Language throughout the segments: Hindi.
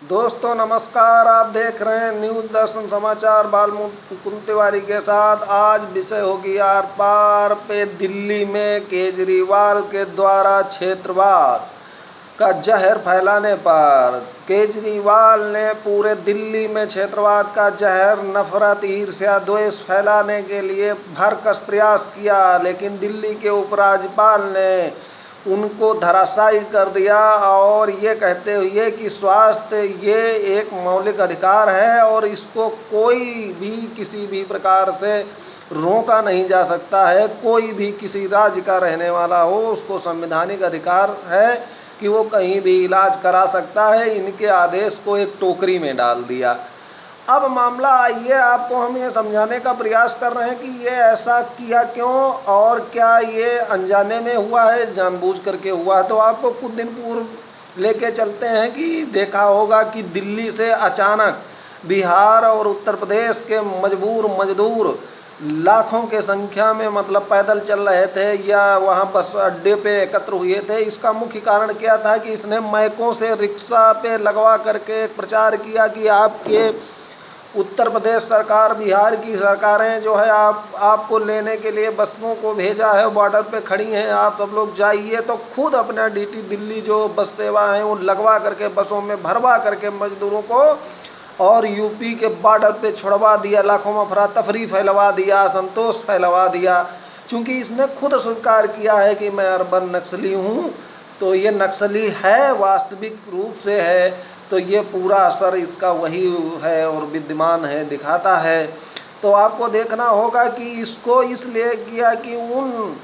दोस्तों नमस्कार। आप देख रहे हैं न्यूज़ दर्शन समाचार बालमुकुंद तिवारी के साथ। आज विषय होगी आर पार पे दिल्ली में केजरीवाल के द्वारा क्षेत्रवाद का जहर फैलाने पर। केजरीवाल ने पूरे दिल्ली में क्षेत्रवाद का जहर, नफरत, ईर्ष्या, द्वेष फैलाने के लिए भरकस प्रयास किया, लेकिन दिल्ली के उपराज्यपाल ने उनको धराशायी कर दिया और ये कहते हुए कि स्वास्थ्य ये एक मौलिक अधिकार है और इसको कोई भी किसी भी प्रकार से रोका नहीं जा सकता है। कोई भी किसी राज्य का रहने वाला हो, उसको संवैधानिक अधिकार है कि वो कहीं भी इलाज करा सकता है। इनके आदेश को एक टोकरी में डाल दिया। अब मामला आइए, आपको हम ये समझाने का प्रयास कर रहे हैं कि ये ऐसा किया क्यों और क्या ये अनजाने में हुआ है, जानबूझ करके हुआ है। तो आपको कुछ दिन पूर्व लेके चलते हैं कि देखा होगा कि दिल्ली से अचानक बिहार और उत्तर प्रदेश के मजबूर मजदूर लाखों के संख्या में पैदल चल रहे थे या वहाँ बस अड्डे पे एकत्र हुए थे। इसका मुख्य कारण क्या था कि इसने माइकों से रिक्शा पे लगवा करके एक प्रचार किया कि आपके उत्तर प्रदेश सरकार, बिहार की सरकारें जो है आपको लेने के लिए बसों को भेजा है, बॉर्डर पे खड़ी हैं, आप सब लोग जाइए। तो खुद अपना डीटी दिल्ली जो बस सेवा है वो लगवा करके बसों में भरवा करके मजदूरों को और यूपी के बॉर्डर पे छुड़वा दिया। लाखों में अफरा तफरी फैलवा दिया, असंतोष फैलवा दिया। चूँकि इसने खुद स्वीकार किया है कि मैं अर्बन नक्सली हूँ, तो ये नक्सली है, वास्तविक रूप से है, तो ये पूरा असर इसका वही है और विद्यमान है, दिखाता है। तो आपको देखना होगा कि इसको इसलिए किया कि उन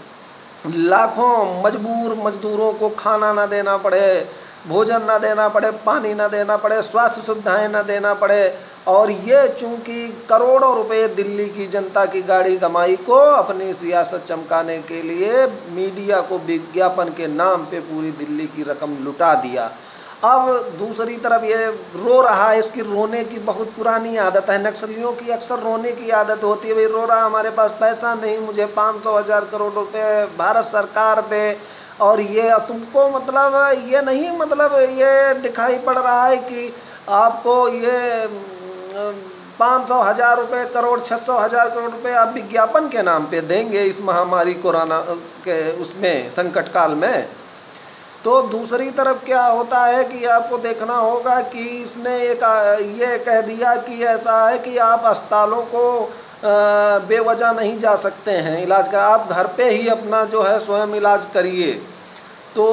लाखों मजबूर मजदूरों को खाना ना देना पड़े, भोजन ना देना पड़े, पानी ना देना पड़े, स्वास्थ्य सुविधाएं ना देना पड़े। और ये चूंकि करोड़ों रुपए दिल्ली की जनता की गाड़ी कमाई को अपनी सियासत चमकाने के लिए मीडिया को विज्ञापन के नाम पे पूरी दिल्ली की रकम लुटा दिया। अब दूसरी तरफ ये रो रहा है। इसकी रोने की बहुत पुरानी आदत है। नक्सलियों की अक्सर रोने की आदत होती है, भाई रो रहा, हमारे पास पैसा नहीं, मुझे 500,000 करोड़ रुपए भारत सरकार दे। और ये तुमको ये नहीं ये दिखाई पड़ रहा है कि आपको ये 500,000 रुपये करोड़, 600,000 करोड़ रुपए आप विज्ञापन के नाम पे देंगे इस महामारी कोरोना के उसमें संकट काल में। तो दूसरी तरफ क्या होता है कि आपको देखना होगा कि इसने एक ये कह दिया कि ऐसा है कि आप अस्पतालों को बेवजह नहीं जा सकते हैं इलाज का, आप घर पे ही अपना जो है स्वयं इलाज करिए। तो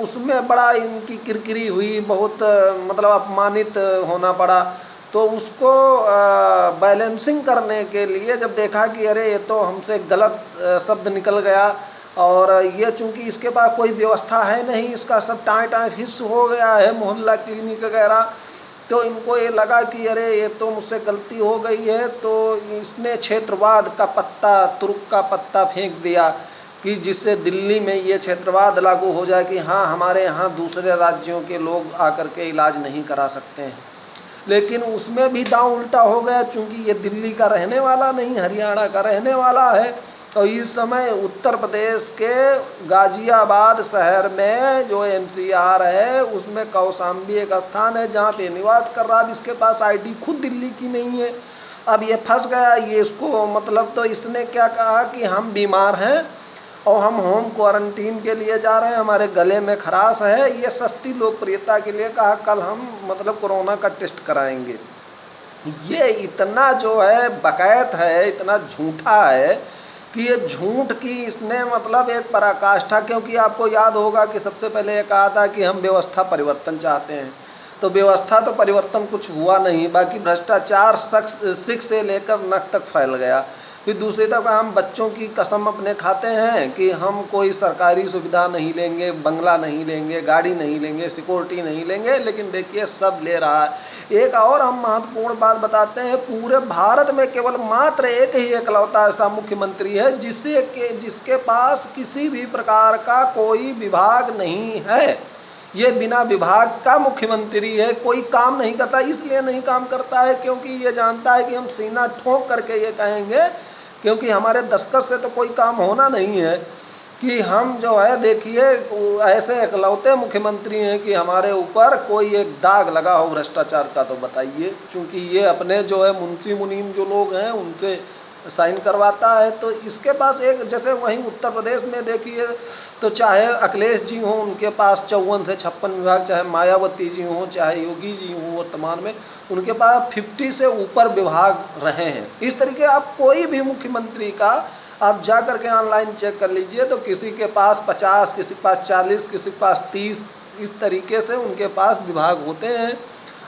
उसमें बड़ा इनकी किरकिरी हुई, बहुत अपमानित होना पड़ा। तो उसको बैलेंसिंग करने के लिए जब देखा कि अरे ये तो हमसे गलत शब्द निकल गया और ये चूंकि इसके पास कोई व्यवस्था है नहीं, इसका सब टाँय टाँय फिक्स हो गया है, मोहल्ला क्लिनिक वगैरह, तो इनको ये लगा कि अरे ये तो मुझसे गलती हो गई है। तो इसने क्षेत्रवाद का पत्ता, तुर्क का पत्ता फेंक दिया कि जिससे दिल्ली में ये क्षेत्रवाद लागू हो जाए कि हाँ, हमारे यहाँ दूसरे राज्यों के लोग आकर के इलाज नहीं करा सकते हैं। लेकिन उसमें भी दांव उल्टा हो गया, चूँकि ये दिल्ली का रहने वाला नहीं, हरियाणा का रहने वाला है। और इस समय उत्तर प्रदेश के गाजियाबाद शहर में जो एनसीआर है उसमें कौशाम्बी एक स्थान है जहाँ पे निवास कर रहा है। अब इसके पास आईडी खुद दिल्ली की नहीं है। अब ये फंस गया। ये इसको तो इसने क्या कहा कि हम बीमार हैं और हम होम क्वारंटीन के लिए जा रहे हैं, हमारे गले में खराश है। ये सस्ती लोकप्रियता के लिए कहा कल हम कोरोना का टेस्ट कराएंगे। ये इतना जो है बकैत है, इतना झूठा है कि ये झूठ की इसने एक पराकाष्ठा। क्योंकि आपको याद होगा कि सबसे पहले ये कहा था कि हम व्यवस्था परिवर्तन चाहते हैं, तो व्यवस्था तो परिवर्तन कुछ हुआ नहीं, बाकी भ्रष्टाचार सिख से लेकर नख तक फैल गया। फिर दूसरी तरफ हम बच्चों की कसम अपने खाते हैं कि हम कोई सरकारी सुविधा नहीं लेंगे, बंगला नहीं लेंगे, गाड़ी नहीं लेंगे, सिक्योरिटी नहीं लेंगे, लेकिन देखिए सब ले रहा है। एक और हम महत्वपूर्ण बात बताते हैं, पूरे भारत में केवल मात्र एक ही एकलौता ऐसा मुख्यमंत्री है जिसके पास किसी भी प्रकार का कोई विभाग नहीं है। ये बिना विभाग का मुख्यमंत्री है, कोई काम नहीं करता। इसलिए नहीं काम करता है क्योंकि ये जानता है कि हम सीना ठोक करके ये कहेंगे, क्योंकि हमारे दस्तखत से तो कोई काम होना नहीं है। कि हम जो है देखिए ऐसे इकलौते मुख्यमंत्री हैं कि हमारे ऊपर कोई एक दाग लगा हो भ्रष्टाचार का तो बताइए, क्योंकि ये अपने जो है मुंशी मुनीम जो लोग हैं उनसे साइन करवाता है। तो इसके पास एक जैसे वहीं उत्तर प्रदेश में देखिए तो चाहे अखिलेश जी हों उनके पास 54 से 56 विभाग, चाहे मायावती जी हों, चाहे योगी जी हों वर्तमान में, उनके पास 50 से ऊपर विभाग रहे हैं। इस तरीके आप कोई भी मुख्यमंत्री का आप जा कर के ऑनलाइन चेक कर लीजिए तो किसी के पास 50, किसी के पास 40, किसी के पास 30, इस तरीके से उनके पास विभाग होते हैं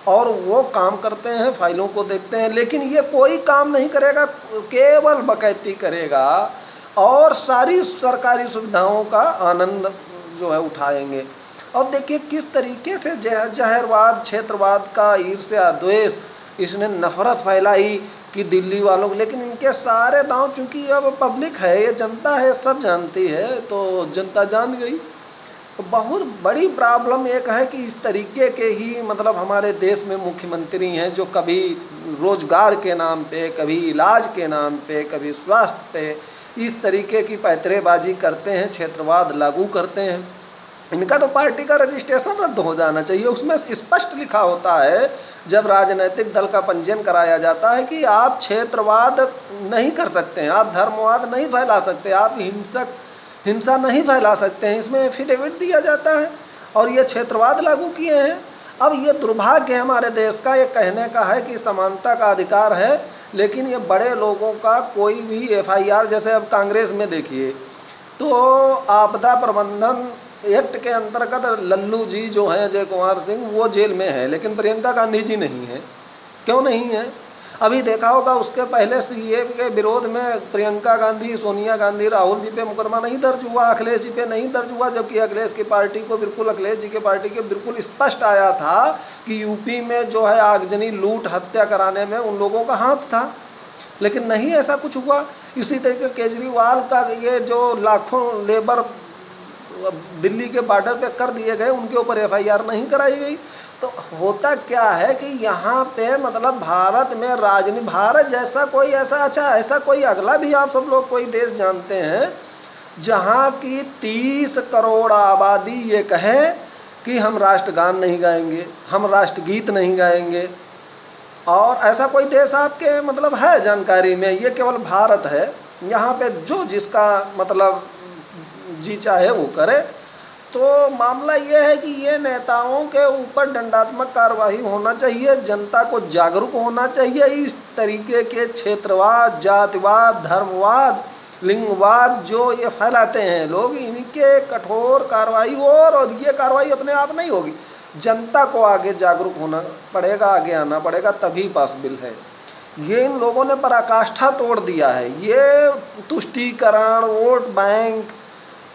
और वो काम करते हैं, फाइलों को देखते हैं, लेकिन ये कोई काम नहीं करेगा, केवल बकैती करेगा और सारी सरकारी सुविधाओं का आनंद जो है उठाएंगे। और देखिए किस तरीके से जहरवाद, क्षेत्रवाद का ईर्ष्या, द्वेष, इसने नफरत फैलाई कि दिल्ली वालों को, लेकिन इनके सारे दांव चूंकि अब पब्लिक है, ये जनता है, सब जानती है, तो जनता जान गई। बहुत बड़ी प्रॉब्लम एक है कि इस तरीके के ही मतलब हमारे देश में मुख्यमंत्री हैं जो कभी रोजगार के नाम पे, कभी इलाज के नाम पे, कभी स्वास्थ्य पे इस तरीके की पैतरेबाजी करते हैं, क्षेत्रवाद लागू करते हैं। इनका तो पार्टी का रजिस्ट्रेशन रद्द हो जाना चाहिए। उसमें स्पष्ट लिखा होता है जब राजनीतिक दल का पंजीयन कराया जाता है कि आप क्षेत्रवाद नहीं कर सकते हैं, आप धर्मवाद नहीं फैला सकते, आप हिंसा नहीं फैला सकते हैं, इसमें एफिडेविट दिया जाता है और ये क्षेत्रवाद लागू किए हैं। अब ये दुर्भाग्य है हमारे देश का, ये कहने का है कि समानता का अधिकार है, लेकिन ये बड़े लोगों का कोई भी एफआईआर, जैसे अब कांग्रेस में देखिए तो आपदा प्रबंधन एक्ट के अंतर्गत लल्लू जी जो हैं अजय कुमार सिंह वो जेल में है, लेकिन प्रियंका गांधी जी नहीं है। क्यों नहीं है? अभी देखा होगा उसके पहले सीए के विरोध में प्रियंका गांधी, सोनिया गांधी, राहुल जी पे मुकदमा नहीं दर्ज हुआ, अखिलेश जी पे नहीं दर्ज हुआ, जबकि अखिलेश की पार्टी को बिल्कुल, अखिलेश जी के पार्टी के बिल्कुल स्पष्ट आया था कि यूपी में जो है आगजनी, लूट, हत्या कराने में उन लोगों का हाथ था, लेकिन नहीं ऐसा कुछ हुआ। इसी तरीके केजरीवाल का ये जो लाखों लेबर दिल्ली के बॉर्डर पे कर दिए गए, उनके ऊपर एफआईआर नहीं कराई गई। तो होता क्या है कि यहाँ पे मतलब भारत में राजनीति, भारत जैसा कोई ऐसा कोई अगला भी आप सब लोग कोई देश जानते हैं जहाँ की 30 करोड़ आबादी ये कहे कि हम राष्ट्रगान नहीं गाएंगे, हम राष्ट्रगीत नहीं गाएंगे, और ऐसा कोई देश आपके मतलब है जानकारी में? ये केवल भारत है। यहाँ पे जो जिसका मतलब जी चाहे वो करे। तो मामला ये है कि ये नेताओं के ऊपर दंडात्मक कार्रवाई होना चाहिए, जनता को जागरूक होना चाहिए। इस तरीके के क्षेत्रवाद, जातिवाद, धर्मवाद, लिंगवाद जो ये फैलाते हैं लोग, इनके कठोर कार्रवाई हो, और ये कार्रवाई अपने आप नहीं होगी, जनता को आगे जागरूक होना पड़ेगा, आगे आना पड़ेगा, तभी पॉसिबल है। ये इन लोगों ने पराकाष्ठा तोड़ दिया है। ये तुष्टीकरण, वोट बैंक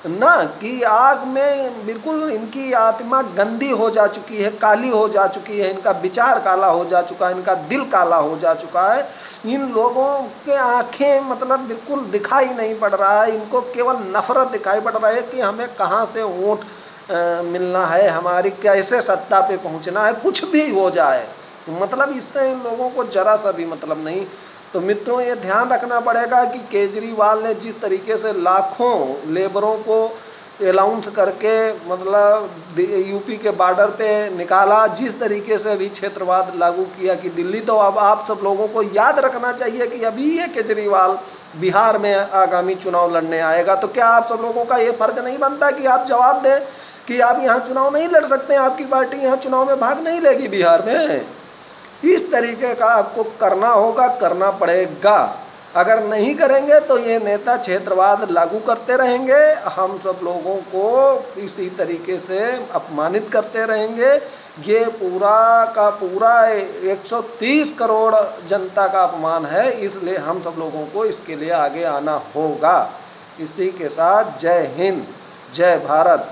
ना की आग में बिल्कुल इनकी आत्मा गंदी हो जा चुकी है, काली हो जा चुकी है, इनका विचार काला हो जा चुका है, इनका दिल काला हो जा चुका है। इन लोगों के आंखें मतलब बिल्कुल दिखाई नहीं पड़ रहा है, इनको केवल नफरत दिखाई पड़ रहा है कि हमें कहाँ से वोट मिलना है, हमारी कैसे सत्ता पे पहुँचना है, कुछ भी हो जाए, मतलब इससे इन लोगों को जरा सा भी मतलब नहीं। तो मित्रों ये ध्यान रखना पड़ेगा कि केजरीवाल ने जिस तरीके से लाखों लेबरों को अलाउंस करके मतलब यूपी के बॉर्डर पे निकाला, जिस तरीके से अभी क्षेत्रवाद लागू किया कि दिल्ली, तो अब आप सब लोगों को याद रखना चाहिए कि अभी ये केजरीवाल बिहार में आगामी चुनाव लड़ने आएगा। तो क्या आप सब लोगों का ये फर्ज नहीं बनता कि आप जवाब दें कि आप यहाँ चुनाव नहीं लड़ सकते, आपकी पार्टी यहाँ चुनाव में भाग नहीं लेगी बिहार में? इस तरीके का आपको करना होगा, करना पड़ेगा। अगर नहीं करेंगे तो ये नेता क्षेत्रवाद लागू करते रहेंगे, हम सब लोगों को इसी तरीके से अपमानित करते रहेंगे। ये पूरा का पूरा 130 करोड़ जनता का अपमान है, इसलिए हम सब लोगों को इसके लिए आगे आना होगा। इसी के साथ जय हिंद, जय भारत।